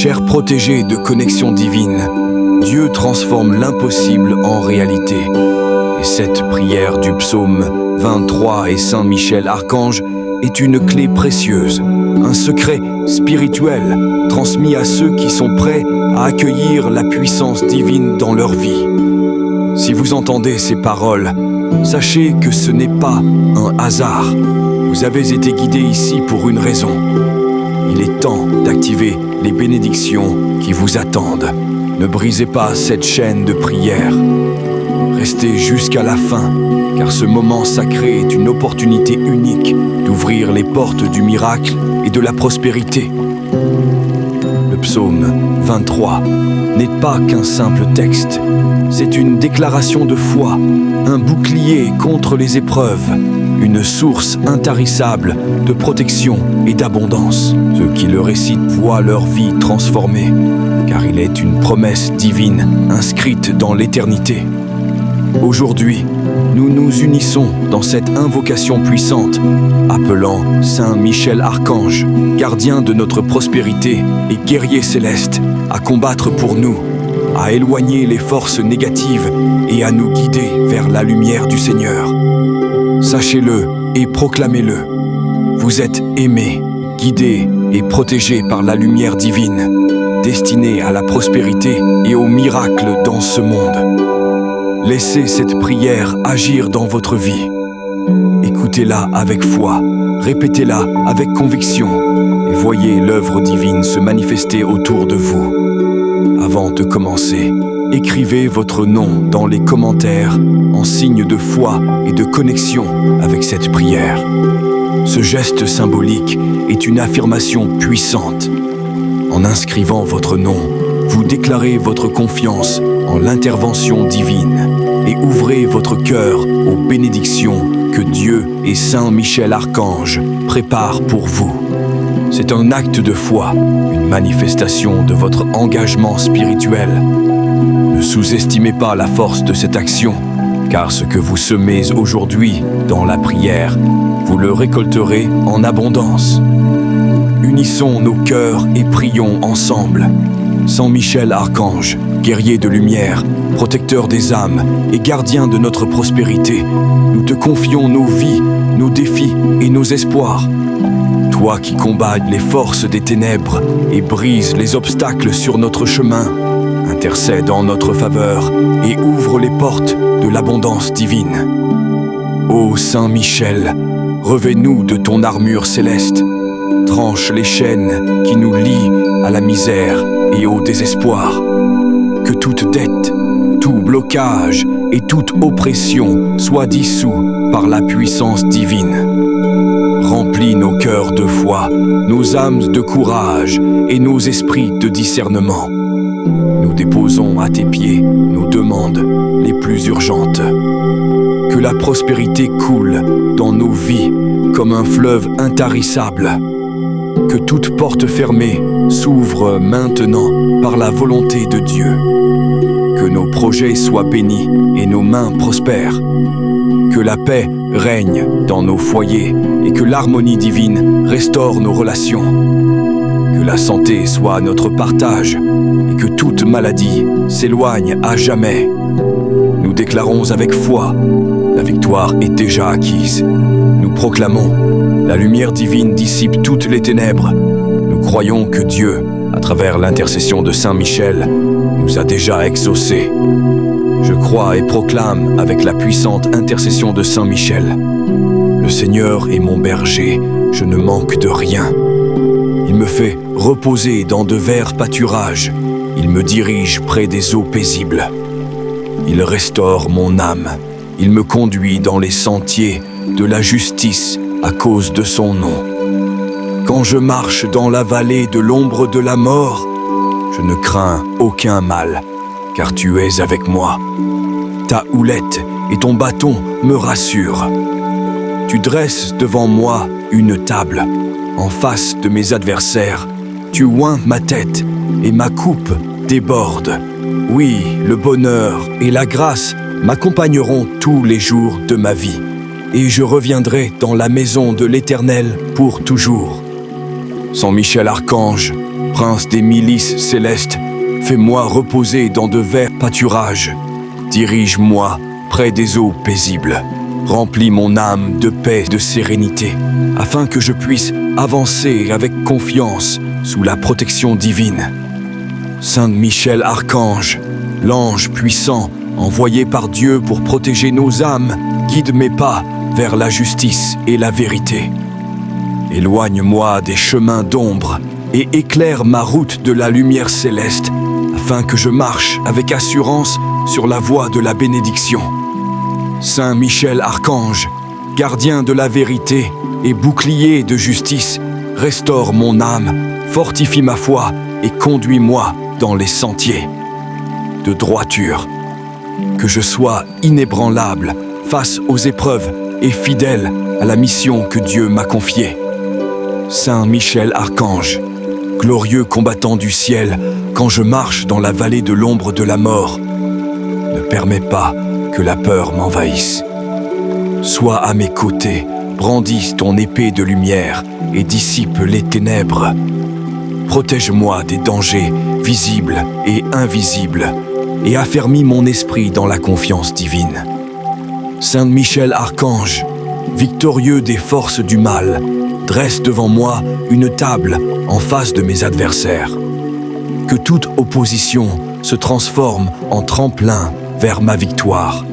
Chers protégés de connexion divine, Dieu transforme l'impossible en réalité. Et cette prière du psaume 23 et Saint Michel Archange est une clé précieuse, un secret spirituel transmis à ceux qui sont prêts à accueillir la puissance divine dans leur vie. Si vous entendez ces paroles, sachez que ce n'est pas un hasard. Vous avez été guidés ici pour une raison. Il est temps d'activer les bénédictions qui vous attendent. Ne brisez pas cette chaîne de prière. Restez jusqu'à la fin, car ce moment sacré est une opportunité unique d'ouvrir les portes du miracle et de la prospérité. Le psaume 23 n'est pas qu'un simple texte. C'est une déclaration de foi, un bouclier contre les épreuves, une source intarissable de protection et d'abondance. Ceux qui le récitent voient leur vie transformée, car il est une promesse divine inscrite dans l'éternité. Aujourd'hui, nous nous unissons dans cette invocation puissante, appelant Saint Michel Archange, gardien de notre prospérité et guerrier céleste, à combattre pour nous, à éloigner les forces négatives et à nous guider vers la lumière du Seigneur. Sachez-le et proclamez-le. Vous êtes aimés, guidés et protégés par la lumière divine, destinée à la prospérité et au miracle dans ce monde. Laissez cette prière agir dans votre vie. Écoutez-la avec foi, répétez-la avec conviction et voyez l'œuvre divine se manifester autour de vous. Avant de commencer, écrivez votre nom dans les commentaires en signe de foi et de connexion avec cette prière. Ce geste symbolique est une affirmation puissante. En inscrivant votre nom, vous déclarez votre confiance en l'intervention divine et ouvrez votre cœur aux bénédictions que Dieu et Saint Michel Archange préparent pour vous. C'est un acte de foi, une manifestation de votre engagement spirituel. Ne sous-estimez pas la force de cette action, car ce que vous semez aujourd'hui dans la prière, vous le récolterez en abondance. Unissons nos cœurs et prions ensemble. Saint Michel Archange, guerrier de lumière, protecteur des âmes et gardien de notre prospérité, nous te confions nos vies, nos défis et nos espoirs. Toi qui combats les forces des ténèbres et brises les obstacles sur notre chemin, intercède en notre faveur et ouvre les portes de l'abondance divine. Ô Saint Michel, revêt-nous de ton armure céleste, tranche les chaînes qui nous lient à la misère et au désespoir. Que toute dette, tout blocage et toute oppression soient dissous par la puissance divine. Remplis nos cœurs de foi, nos âmes de courage et nos esprits de discernement. Nous déposons à tes pieds nos demandes les plus urgentes. Que la prospérité coule dans nos vies comme un fleuve intarissable. Que toute porte fermée s'ouvre maintenant par la volonté de Dieu. Que nos projets soient bénis et nos mains prospèrent. Que la paix règne dans nos foyers et que l'harmonie divine restaure nos relations. Que la santé soit notre partage et que toute maladie s'éloigne à jamais. Nous déclarons avec foi, la victoire est déjà acquise. Nous proclamons, la lumière divine dissipe toutes les ténèbres. Nous croyons que Dieu, à travers l'intercession de Saint Michel, nous a déjà exaucés. Je crois et proclame avec la puissante intercession de Saint Michel. Le Seigneur est mon berger, je ne manque de rien. Il me fait reposer dans de verts pâturages. Il me dirige près des eaux paisibles. Il restaure mon âme. Il me conduit dans les sentiers de la justice à cause de son nom. Quand je marche dans la vallée de l'ombre de la mort, je ne crains aucun mal, car tu es avec moi. Ta houlette et ton bâton me rassurent. Tu dresses devant moi une table, en face de mes adversaires. Tu oins ma tête et ma coupe déborde. Oui, le bonheur et la grâce m'accompagneront tous les jours de ma vie, et je reviendrai dans la maison de l'Éternel pour toujours. Saint Michel Archange, Prince des milices célestes, fais-moi reposer dans de verts pâturages. Dirige-moi près des eaux paisibles. Remplis mon âme de paix et de sérénité, afin que je puisse avancer avec confiance sous la protection divine. Saint Michel Archange, l'ange puissant envoyé par Dieu pour protéger nos âmes, guide mes pas vers la justice et la vérité. Éloigne-moi des chemins d'ombre et éclaire ma route de la lumière céleste, afin que je marche avec assurance sur la voie de la bénédiction. Saint Michel Archange, gardien de la vérité et bouclier de justice, restaure mon âme, fortifie ma foi et conduis-moi dans les sentiers de droiture. Que je sois inébranlable face aux épreuves et fidèle à la mission que Dieu m'a confiée. Saint Michel Archange, glorieux combattant du ciel, quand je marche dans la vallée de l'ombre de la mort, ne permets pas que la peur m'envahisse. Sois à mes côtés, brandis ton épée de lumière et dissipe les ténèbres. Protège-moi des dangers visibles et invisibles et affermis mon esprit dans la confiance divine. Saint Michel Archange, victorieux des forces du mal, dresse devant moi une table en face de mes adversaires. Que toute opposition se transforme en tremplin vers ma victoire.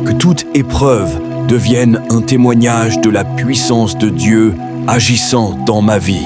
Que toute épreuve devienne un témoignage de la puissance de Dieu agissant dans ma vie.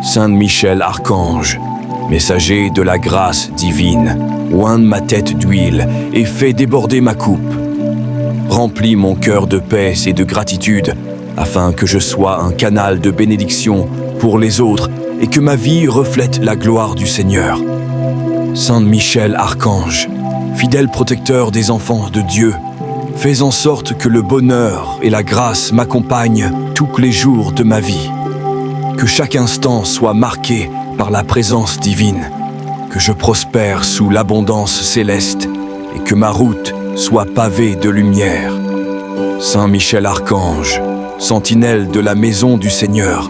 Saint Michel Archange, messager de la grâce divine, oigne ma tête d'huile et fais déborder ma coupe. Remplis mon cœur de paix et de gratitude, afin que je sois un canal de bénédiction pour les autres et que ma vie reflète la gloire du Seigneur. Saint Michel Archange, fidèle protecteur des enfants de Dieu, fais en sorte que le bonheur et la grâce m'accompagnent tous les jours de ma vie. Que chaque instant soit marqué par la présence divine, que je prospère sous l'abondance céleste et que ma route soit pavée de lumière. Saint Michel Archange, sentinelle de la maison du Seigneur,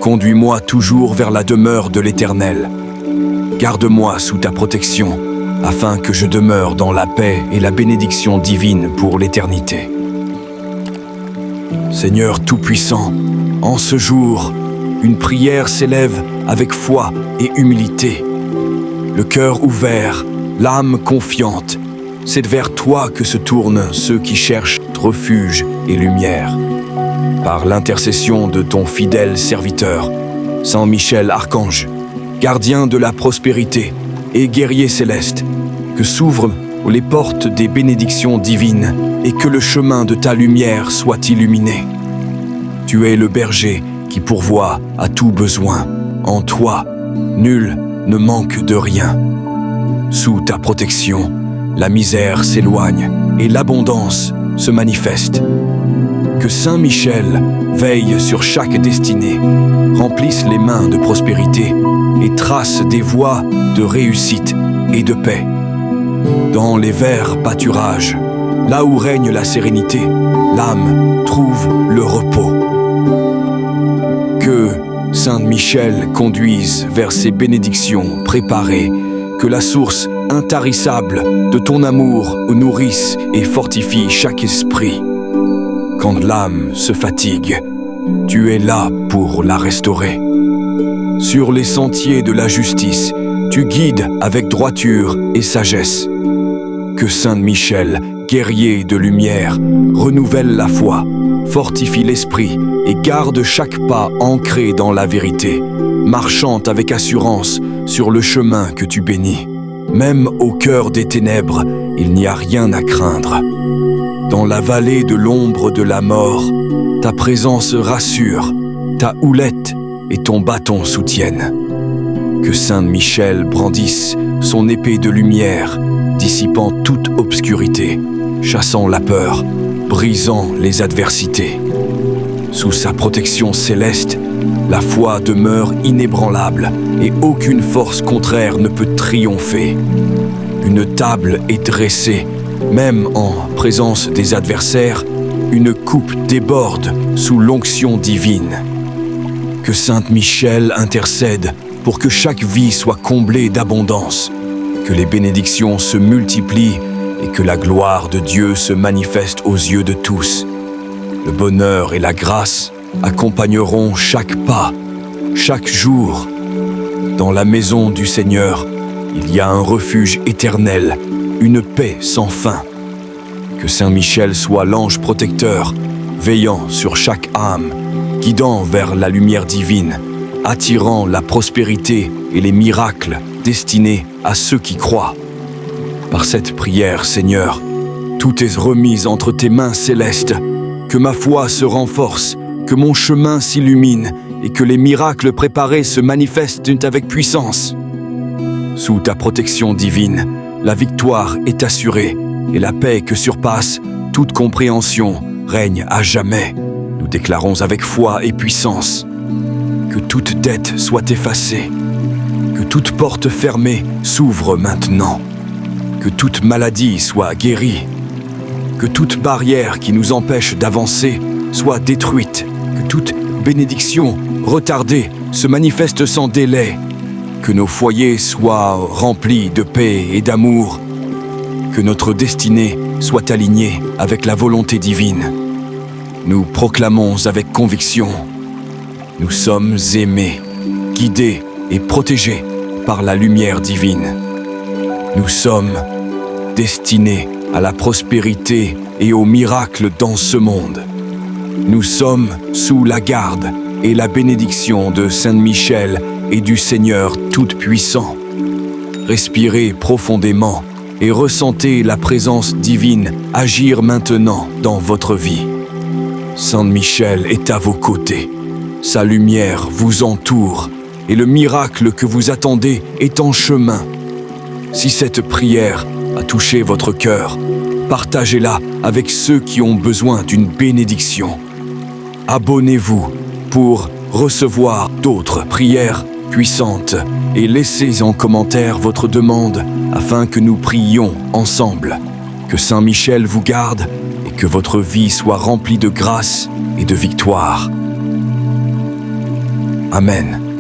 conduis-moi toujours vers la demeure de l'Éternel. Garde-moi sous ta protection, afin que je demeure dans la paix et la bénédiction divine pour l'éternité. Seigneur Tout-Puissant, en ce jour, une prière s'élève avec foi et humilité. Le cœur ouvert, l'âme confiante, c'est vers toi que se tournent ceux qui cherchent refuge et lumière. Par l'intercession de ton fidèle serviteur, Saint Michel Archange, gardien de la prospérité et guerrier céleste, que s'ouvrent les portes des bénédictions divines et que le chemin de ta lumière soit illuminé. Tu es le berger qui pourvoit à tout besoin. En toi, nul ne manque de rien. Sous ta protection, la misère s'éloigne et l'abondance se manifeste. Que Saint Michel veille sur chaque destinée, remplisse les mains de prospérité et trace des voies de réussite et de paix. Dans les verts pâturages, là où règne la sérénité, l'âme trouve le repos. Que Saint Michel conduise vers ces bénédictions préparées, que la source intarissable de ton amour nourrisse et fortifie chaque esprit. Quand l'âme se fatigue, tu es là pour la restaurer. Sur les sentiers de la justice, tu guides avec droiture et sagesse. Que Saint Michel, guerrier de lumière, renouvelle la foi, fortifie l'esprit et garde chaque pas ancré dans la vérité, marchant avec assurance sur le chemin que tu bénis. Même au cœur des ténèbres, il n'y a rien à craindre. Dans la vallée de l'ombre de la mort, ta présence rassure, ta houlette et ton bâton soutiennent. Que Saint Michel brandisse son épée de lumière, dissipant toute obscurité, chassant la peur, brisant les adversités. Sous sa protection céleste, la foi demeure inébranlable et aucune force contraire ne peut triompher. Une table est dressée, même en présence des adversaires, une coupe déborde sous l'onction divine. Que Saint Michel intercède pour que chaque vie soit comblée d'abondance, que les bénédictions se multiplient et que la gloire de Dieu se manifeste aux yeux de tous. Le bonheur et la grâce accompagneront chaque pas, chaque jour. Dans la maison du Seigneur, il y a un refuge éternel, une paix sans fin. Que Saint Michel soit l'ange protecteur, veillant sur chaque âme, guidant vers la lumière divine, attirant la prospérité et les miracles destinés à ceux qui croient. Par cette prière, Seigneur, tout est remis entre tes mains célestes, que ma foi se renforce, que mon chemin s'illumine et que les miracles préparés se manifestent avec puissance. Sous ta protection divine, la victoire est assurée et la paix que surpasse toute compréhension règne à jamais. Nous déclarons avec foi et puissance que toute dette soit effacée, que toute porte fermée s'ouvre maintenant, que toute maladie soit guérie, que toute barrière qui nous empêche d'avancer soit détruite, que toute bénédiction retardée se manifeste sans délai, que nos foyers soient remplis de paix et d'amour, que notre destinée soit alignée avec la volonté divine. Nous proclamons avec conviction: nous sommes aimés, guidés et protégés par la lumière divine. Nous sommes destinés à la prospérité et aux miracles dans ce monde. Nous sommes sous la garde et la bénédiction de Saint Michel et du Seigneur Tout-Puissant. Respirez profondément et ressentez la présence divine agir maintenant dans votre vie. Saint Michel est à vos côtés. Sa lumière vous entoure et le miracle que vous attendez est en chemin. Si cette prière a touché votre cœur, partagez-la avec ceux qui ont besoin d'une bénédiction. Abonnez-vous pour recevoir d'autres prières puissantes et laissez en commentaire votre demande afin que nous prions ensemble. Que Saint Michel vous garde et que votre vie soit remplie de grâce et de victoire. Amen.